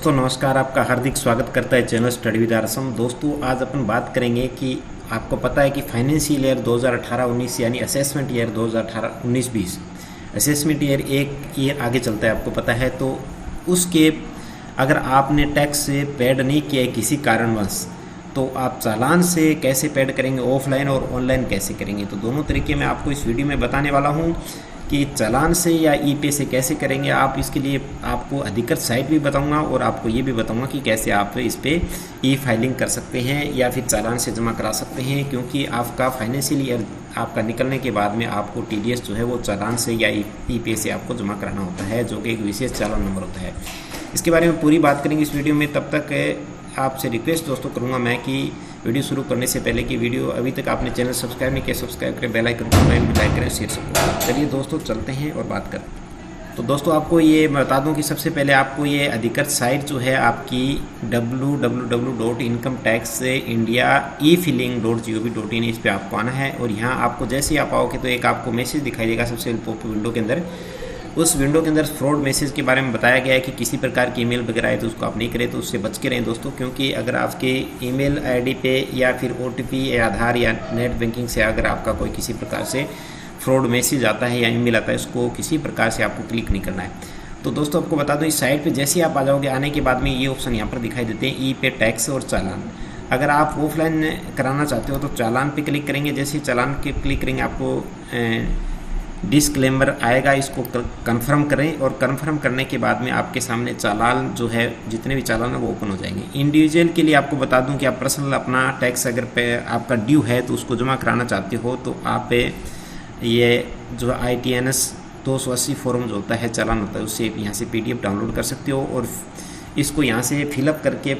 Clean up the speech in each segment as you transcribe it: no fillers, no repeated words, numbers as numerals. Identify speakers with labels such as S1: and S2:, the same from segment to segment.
S1: दोस्तों नमस्कार, आपका हार्दिक स्वागत करता है चैनल स्टडी विद आरसम। दोस्तों आज अपन बात करेंगे कि आपको पता है कि फाइनेंशियल ईयर 2018-19 यानी असेसमेंट ईयर 2018-19-20 असेसमेंट ईयर एक ईयर आगे चलता है, आपको पता है। तो उसके अगर आपने टैक्स से पेड नहीं किया है किसी कारणवश, तो आप चालान से कैसे पेड करेंगे, ऑफलाइन और ऑनलाइन कैसे करेंगे। तो दोनों तरीके मैं आपको इस वीडियो में बताने वाला हूँ कि चालान से या ई पे से कैसे करेंगे आप। इसके लिए आपको अधिकृत साइट भी बताऊंगा और आपको ये भी बताऊंगा कि कैसे आप इस पे ई फाइलिंग कर सकते हैं या फिर चालान से जमा करा सकते हैं, क्योंकि आपका फाइनेंशियल ईयर आपका निकलने के बाद में आपको टीडीएस जो है वो चालान से या ई पे से आपको जमा कराना होता है, जो कि एक विशेष चालान नंबर होता है। इसके बारे में पूरी बात करेंगे इस वीडियो में। तब तक आपसे रिक्वेस्ट दोस्तों करूंगा मैं कि वीडियो शुरू करने से पहले कि वीडियो अभी तक आपने चैनल सब्सक्राइब नहीं किया, सब्सक्राइब करें, बेल आइकन को लाइक करें, शेयर सपोर्ट। चलिए दोस्तों चलते हैं और बात करें। तो दोस्तों आपको ये बता दूं कि सबसे पहले आपको ये अधिकृत साइट जो है आपकी www.incometaxindia.efiling.gov.in इस पर आपको आना है। और यहाँ आपको जैसे ही आप आओगे तो एक आपको मैसेज दिखाई देगा सबसे पॉप विंडो के अंदर। उस विंडो के अंदर फ्रॉड मैसेज के बारे में बताया गया है कि किसी प्रकार की ईमेल वगैरह है तो उसको आप नहीं करें, तो उससे बच के रहें दोस्तों। क्योंकि अगर आपके ईमेल आईडी पे या फिर ओटीपी या आधार या नेट बैंकिंग से अगर आपका कोई किसी प्रकार से फ्रॉड मैसेज आता है या ईमेल आता है, उसको किसी प्रकार से आपको क्लिक नहीं करना है। तो दोस्तों आपको बता दूँ, इस साइट पर जैसे ही आप आ जाओगे, आने के बाद में ये ऑप्शन यहाँ पर दिखाई देते हैं, ई पे टैक्स और चालान। अगर आप ऑफलाइन कराना चाहते हो तो चालान पे क्लिक करेंगे। जैसे ही चालान पे क्लिक करेंगे आपको डिस्क्लेमर आएगा, इसको कंफर्म करें और कंफर्म करने के बाद में आपके सामने चालान जो है, जितने भी चालान है वो ओपन हो जाएंगे। इंडिविजुअल के लिए आपको बता दूं कि आप पर्सनल अपना टैक्स अगर पे आपका ड्यू है तो उसको जमा कराना चाहते हो तो आप ये जो ITNS 280 फॉर्म जो होता है, चालान होता है, उससे यहाँ से PDF डाउनलोड कर सकते हो और इसको यहाँ से फिलअप करके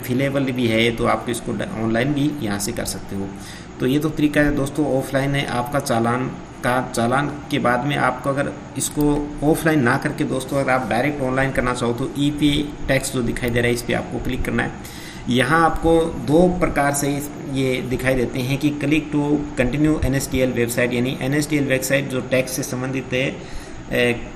S1: फिलेबल भी है तो आप इसको ऑनलाइन भी यहाँ से कर सकते हो। तो ये तो तरीका है दोस्तों ऑफलाइन है आपका चालान के बाद में आपको अगर इसको ऑफलाइन ना करके दोस्तों अगर आप डायरेक्ट ऑनलाइन करना चाहो तो ई पे टैक्स जो दिखाई दे रहा है इस पर आपको क्लिक करना है। यहाँ आपको दो प्रकार से ये दिखाई देते हैं कि click to continue NSDL website, यानी NSDL वेबसाइट जो टैक्स से संबंधित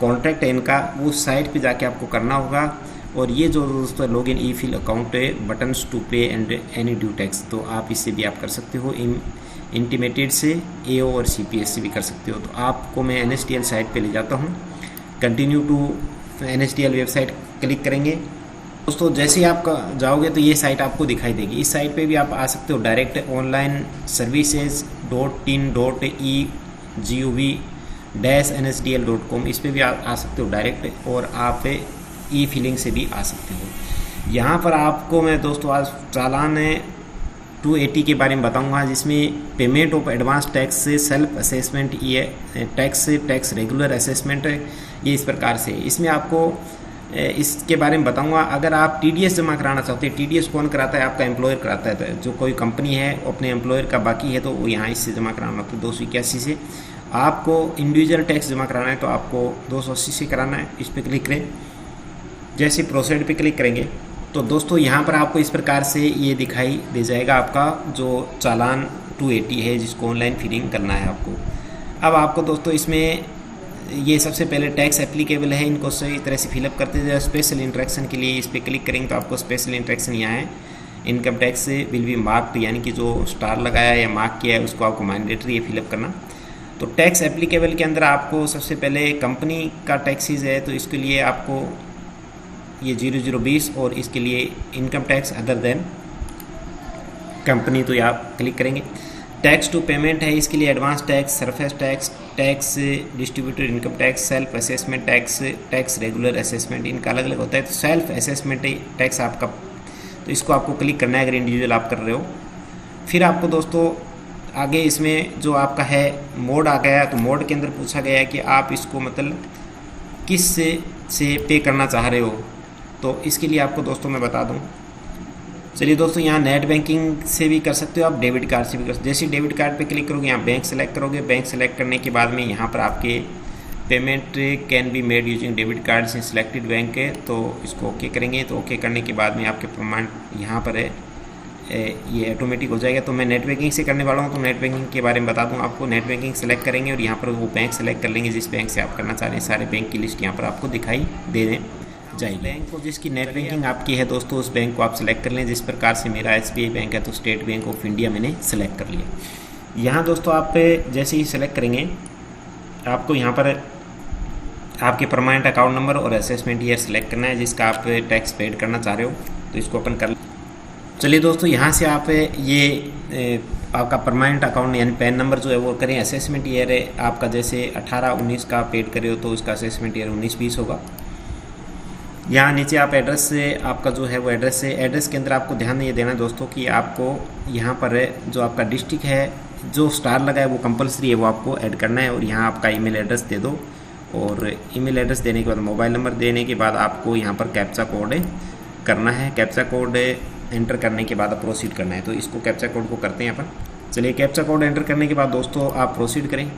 S1: कॉन्ट्रैक्ट है इनका, उस साइट पे जाके आपको करना होगा। और ये जो दोस्तों लॉगिन ई फिल अकाउंट है बटन्स टू पे एंड एनी ड्यू टैक्स, तो आप इससे भी आप कर सकते हो। इंटीमेटेड से AO और CPS से भी कर सकते हो। तो आपको मैं NSDL साइट पे ले जाता हूँ। Continue to NSDL website click करेंगे दोस्तों। जैसे ही आप जाओगे तो ये साइट आपको दिखाई देगी। इस साइट पे भी आप आ सकते हो डायरेक्ट ऑनलाइन services.tin.egov-nsdl.com, इस पर भी आप आ सकते हो डायरेक्ट, और आप ई फिलिंग से भी आ सकते हो। यहाँ पर आपको मैं दोस्तों आज चालान 280 के बारे में बताऊंगा, जिसमें पेमेंट ऑफ एडवांस टैक्स से सेल्फ असेसमेंट, ये टैक्स से टैक्स रेगुलर असेसमेंट, ये इस प्रकार से। इसमें आपको इसके बारे में बताऊंगा। अगर आप TDS जमा कराना चाहते हैं, TDS कौन कराता है? आपका एम्प्लॉयर कराता है। जो कोई कंपनी है अपने एम्प्लॉयर का बाकी है तो वो यहाँ इससे जमा कराना होता है 281 से। आपको इंडिविजुअल टैक्स जमा कराना है तो आपको 280 से कराना है। इस पर क्लिक करें। जैसे प्रोसीड पे क्लिक करेंगे तो दोस्तों यहाँ पर आपको इस प्रकार से ये दिखाई दे जाएगा आपका जो चालान 280 है, जिसको ऑनलाइन फिलिंग करना है आपको। अब आपको दोस्तों इसमें ये सबसे पहले टैक्स एप्लीकेबल है, इनको सही तरह से फिलअप करते जाए। स्पेशल इंट्रैक्शन के लिए इस पर क्लिक करेंगे तो आपको स्पेशल इंट्रैक्शन यहाँ है। Income tax will be marked, यानी कि जो स्टार लगाया या मार्क किया है उसको आपको मैंडेटरी है फिलअप करना। तो टैक्स एप्लीकेबल के अंदर आपको सबसे पहले कंपनी का टैक्सेस है, तो इसके लिए आपको ये 0020 और इसके लिए income tax other than company, तो आप क्लिक करेंगे। टैक्स टू पेमेंट है, इसके लिए advance tax, surface tax, tax distributor income tax, self assessment tax, tax regular assessment, इनका अलग अलग होता है। तो सेल्फ असेसमेंट टैक्स आपका, तो इसको आपको क्लिक करना है अगर इंडिविजुअल आप कर रहे हो। फिर आपको दोस्तों आगे इसमें जो आपका है मोड आ गया, तो मोड के अंदर पूछा गया है कि आप इसको मतलब किस से पे करना चाह रहे हो। तो इसके लिए आपको दोस्तों मैं बता दूं, चलिए दोस्तों यहाँ नेट बैंकिंग से भी कर सकते हो, आप डेबिट कार्ड से भी कर सकते हो। जैसे डेबिट कार्ड पे क्लिक करोगे, यहाँ बैंक सेलेक्ट करोगे। बैंक सेलेक्ट करने के बाद में यहाँ पर आपके payment can be made using debit card से सिलेक्टेड बैंक है, तो इसको ओके करेंगे। तो ओके करने के बाद में आपके प्रमाण यहाँ पर है ये ऑटोमेटिक हो जाएगा। तो मैं नेट बैंकिंग से करने वाला हूँ, तो नेट बैंकिंग के बारे में बता दूँ आपको। नेट बैंकिंग सेलेक्ट करेंगे और यहाँ पर वो बैंक सेलेक्ट कर लेंगे जिस बैंक से आप करना चाह रहे हैं। सारे बैंक की लिस्ट यहाँ पर आपको दिखाई दे जाएगी। बैंक को जिसकी नेट बैंकिंग आपकी है दोस्तों, उस बैंक को आप सेलेक्ट कर लें। जिस प्रकार से मेरा SBI बैंक है तो स्टेट बैंक ऑफ इंडिया मैंने सेलेक्ट कर लिया। यहाँ दोस्तों आप जैसे ही सेलेक्ट करेंगे आपको यहाँ पर आपके परमानेंट अकाउंट नंबर और असेसमेंट ईयर सेलेक्ट करना है जिसका आप टैक्स पेड करना चाह रहे हो, तो इसको ओपन कर। चलिए दोस्तों, यहाँ से आप ये आपका परमानेंट अकाउंट यानी पैन नंबर जो है वो करें। असेसमेंट ईयर है आपका, जैसे 18-19 का पेड करे हो तो उसका असेसमेंट ईयर 19-20 होगा। यहाँ नीचे आप एड्रेस से आपका जो है वो एड्रेस है। एड्रेस के अंदर आपको ध्यान ये देना दोस्तों कि आपको यहाँ पर जो आपका डिस्ट्रिक्ट है जो स्टार लगा है वो कंपलसरी है, वो आपको ऐड करना है। और यहाँ आपका ईमेल एड्रेस दे दो, और ईमेल एड्रेस देने के बाद मोबाइल नंबर देने के बाद आपको यहाँ पर कैप्चा कोड करना है। कैप्चा कोड एंटर करने के बाद प्रोसीड करना है, तो इसको कैप्चा कोड को करते हैं अपन। चलिए, कैप्चा कोड एंटर करने के बाद दोस्तों आप प्रोसीड करें,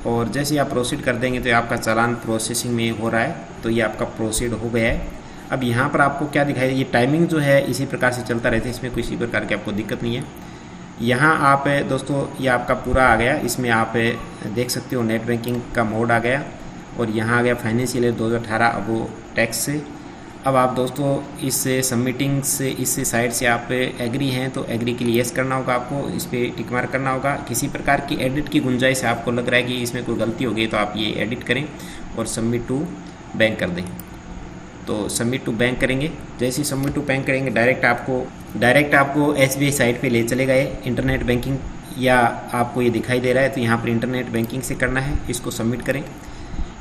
S1: और जैसे आप प्रोसीड कर देंगे तो आपका चालान प्रोसेसिंग में हो रहा है, तो ये आपका प्रोसीड हो गया है। अब यहाँ पर आपको क्या दिखाई, ये टाइमिंग जो है इसी प्रकार से चलता रहता है, इसमें किसी प्रकार की आपको दिक्कत नहीं है। यहाँ आप दोस्तों ये आपका पूरा आ गया, इसमें आप देख सकते हो नेट बैंकिंग का मोड आ गया, और यहाँ आ गया फाइनेंशियल ईयर 2018 अब वो टैक्स से। अब आप दोस्तों इस सबमिटिंग से इस साइड से आप एग्री हैं तो एग्री के लिए येस करना होगा आपको, इस पर टिक मार्क करना होगा। किसी प्रकार की एडिट की गुंजाइश आपको लग रहा है कि इसमें कोई गलती हो गई तो आप ये एडिट करें और सबमिट टू बैंक कर दें। तो सबमिट टू बैंक करेंगे, जैसे ही सबमिट टू बैंक करेंगे डायरेक्ट आपको SBI साइट पे ले चलेगा। ये इंटरनेट बैंकिंग या आपको ये दिखाई दे रहा है, तो यहाँ पर इंटरनेट बैंकिंग से करना है, इसको सबमिट करें।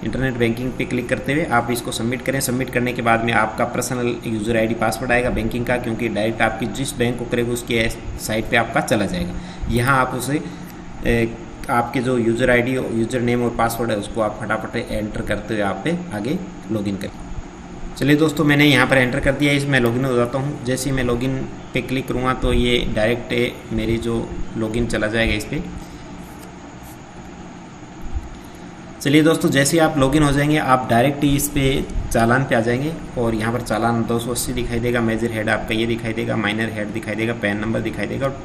S1: इंटरनेट बैंकिंग पे क्लिक करते हुए आप इसको सबमिट करें। सबमिट करने के बाद में आपका पर्सनल यूज़र ID पासवर्ड आएगा बैंकिंग का, क्योंकि डायरेक्ट आपकी जिस बैंक को करेगा उसके साइट पे आपका चला जाएगा। यहाँ आप उसे आपके जो यूज़र ID यूज़र नेम और पासवर्ड है उसको आप फटाफट एंटर करते हुए आप आगे लॉगिन करें। चलिए दोस्तों, मैंने यहाँ पर एंटर कर दिया, इसमें लॉगिन हो जाता हूँ। जैसे ही मैं लॉगिन पे क्लिक करूँगा तो ये डायरेक्ट मेरी जो लॉगिन चला जाएगा इस पर। चलिए दोस्तों, जैसे ही आप लॉगिन हो जाएंगे आप डायरेक्ट ही इस पे चालान पे आ जाएंगे, और यहाँ पर चालान 280 दिखाई देगा। मेजर हेड आपका ये दिखाई देगा, माइनर हेड दिखाई देगा, पैन नंबर दिखाई देगा, और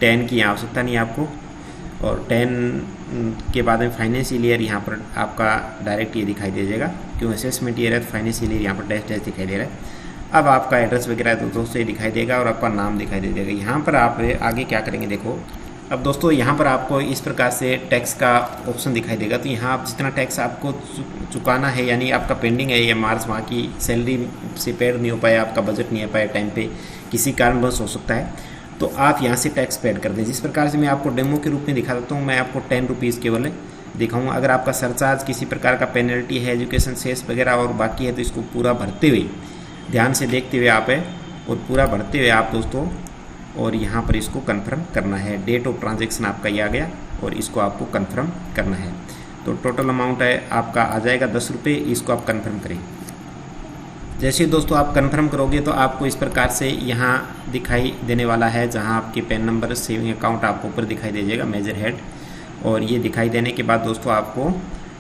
S1: 10 की आवश्यकता नहीं है आपको। और 10 के बाद में फाइनेंशियल ईयर यहाँ पर आपका डायरेक्ट ये दिखाई दे जाएगा, क्यों असेसमेंट ईयर है तो फाइनेंशियल ईयर यहाँ पर डैश डैश दिखाई दे रहा है। अब आपका एड्रेस वगैरह है तो दोस्तों ये दिखाई देगा, और आपका नाम दिखाई दे देगा। यहाँ पर आप आगे क्या करेंगे देखो। अब दोस्तों यहाँ पर आपको इस प्रकार से टैक्स का ऑप्शन दिखाई देगा, तो यहाँ आप जितना टैक्स आपको चुकाना है, यानी आपका पेंडिंग है या मार्च माह की सैलरी से पेड नहीं हो पाया, आपका बजट नहीं आ पाया टाइम पे, किसी कारणवश हो सकता है, तो आप यहाँ से टैक्स पेड कर दें। जिस प्रकार से मैं आपको डेमो के रूप में दिखा देता हूँ, मैं आपको 10 रुपीज़ केवल दिखाऊँगा। अगर आपका सरचार्ज किसी प्रकार का पेनल्टी है, एजुकेशन सेस वगैरह और बाकी है, तो इसको पूरा भरते हुए ध्यान से देखते हुए आप और पूरा भरते हुए आप दोस्तों, और यहाँ पर इसको कंफर्म करना है। डेट ऑफ ट्रांजैक्शन आपका ये आ गया, और इसको आपको कंफर्म करना है। तो टोटल अमाउंट है आपका आ जाएगा 10 रुपये, इसको आप कंफर्म करें। जैसे दोस्तों आप कंफर्म करोगे तो आपको इस प्रकार से यहाँ दिखाई देने वाला है, जहाँ आपके पैन नंबर सेविंग अकाउंट आपको ऊपर दिखाई दे जाएगा, मेजर हेड। और ये दिखाई देने के बाद दोस्तों आपको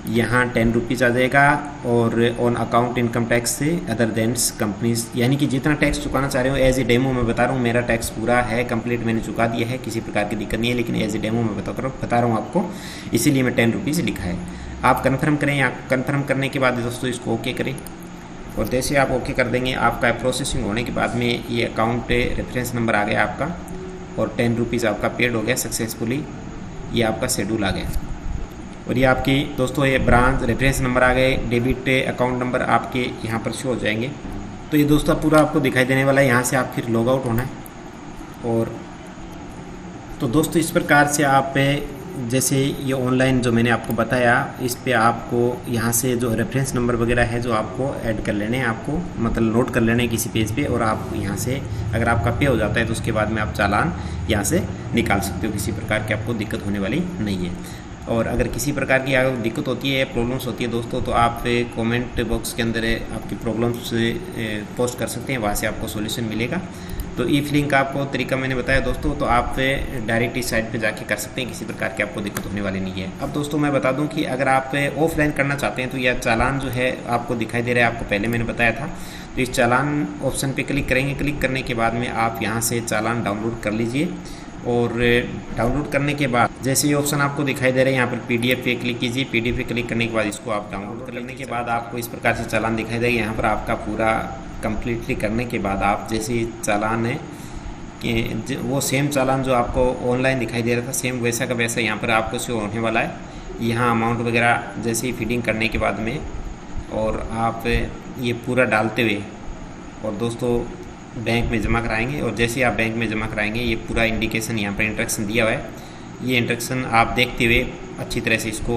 S1: यहाँ 10 रुपीज़ आ जाएगा, और ऑन अकाउंट इनकम टैक्स से अदर देन्स कंपनीज, यानी कि जितना टैक्स चुकाना चाह रहे हो। एज ए डेमो मैं बता रहा हूँ, मेरा टैक्स पूरा है कंप्लीट, मैंने चुका दिया है, किसी प्रकार की दिक्कत नहीं है, लेकिन एज ए डेमो मैं बता रहा हूँ आपको, इसीलिए मैं 10 रुपीज़ लिखा है। आप कन्फर्म करें, या कन्फर्म करने के बाद दोस्तों इसको ओके करें, और जैसे आप ओके कर देंगे आपका प्रोसेसिंग होने के बाद में ये अकाउंट रेफरेंस नंबर आ गया आपका, और 10 रुपीज़ आपका पेड हो गया सक्सेसफुली। ये आपका शेड्यूल आ गया, और ये आपकी दोस्तों ये ब्रांच रेफरेंस नंबर आ गए, डेबिट अकाउंट नंबर आपके यहाँ पर शो हो जाएंगे। तो ये दोस्तों पूरा आपको दिखाई देने वाला है। यहाँ से आप फिर लॉग आउट होना है, और तो दोस्तों इस प्रकार से आप जैसे ये ऑनलाइन जो मैंने आपको बताया, इस पे आपको यहाँ से जो रेफरेंस नंबर वगैरह है जो आपको ऐड कर लेने हैं, आपको मतलब नोट कर लेने हैं किसी पेज पे, और आप यहाँ से अगर आपका पे हो जाता है तो उसके बाद में आप चालान यहाँ से निकाल सकते हो। किसी प्रकार की आपको दिक्कत होने वाली नहीं है। और अगर किसी प्रकार की अगर दिक्कत होती है, प्रॉब्लम्स होती है दोस्तों, तो आप कमेंट बॉक्स के अंदर आपकी प्रॉब्लम्स पोस्ट कर सकते हैं, वहाँ से आपको सॉल्यूशन मिलेगा। तो ई फिलिंग का आपको तरीका मैंने बताया दोस्तों, तो आप डायरेक्ट इस साइट पे जाके कर सकते हैं, किसी प्रकार की आपको दिक्कत होने वाली नहीं है। अब दोस्तों मैं बता दूं कि अगर आप ऑफलाइन करना चाहते हैं तो यह चालान जो है आपको दिखाई दे रहा है, आपको पहले मैंने बताया था। तो इस चालान ऑप्शन पे क्लिक करेंगे, क्लिक करने के बाद में आप यहाँ से चालान डाउनलोड कर लीजिए, और डाउनलोड करने के बाद जैसे ये ऑप्शन आपको दिखाई दे रहा है, यहाँ पर PDF पे क्लिक कीजिए। PDF पे क्लिक करने के बाद इसको आप डाउनलोड कर लेने के बाद आपको इस प्रकार से चालान दिखाई देगा। यहाँ पर आपका पूरा कम्प्लीटली करने के बाद आप जैसे चालान है कि वो सेम चालान जो आपको ऑनलाइन दिखाई दे रहा था, सेम वैसा का वैसा यहाँ पर आपको शो होने वाला है। यहाँ अमाउंट वगैरह जैसे ही फीडिंग करने के बाद में और आप ये पूरा डालते हुए और दोस्तों बैंक में जमा कराएंगे, और जैसे ही आप बैंक में जमा कराएंगे ये पूरा इंडिकेशन यहाँ पर इंस्ट्रक्शन दिया हुआ है। ये इंस्ट्रक्शन आप देखते हुए अच्छी तरह से इसको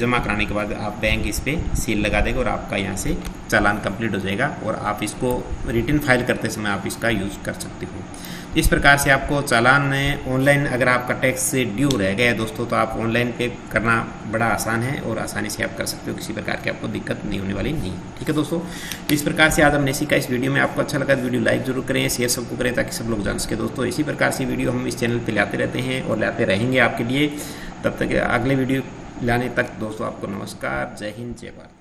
S1: जमा कराने के बाद आप बैंक इस पर सील लगा देगा और आपका यहाँ से चालान कंप्लीट हो जाएगा और आप इसको रिटर्न फाइल करते समय आप इसका यूज़ कर सकते हो। इस प्रकार से आपको चालान ऑनलाइन, अगर आपका टैक्स ड्यू रह गया है दोस्तों, तो आप ऑनलाइन पे करना बड़ा आसान है और आसानी से आप कर सकते हो, किसी प्रकार की आपको दिक्कत नहीं होने वाली नहीं। ठीक है दोस्तों, इस प्रकार से आज हमने सीखा। इस वीडियो में आपको अच्छा लगा तो वीडियो लाइक जरूर करें, शेयर सबको करें ताकि सब लोग जान सके दोस्तों। इसी प्रकार से वीडियो हम इस चैनल पर लाते रहते हैं और लाते रहेंगे आपके लिए। तब तक अगले वीडियो लाने तक दोस्तों आपको नमस्कार, जय हिंद, जय भारत।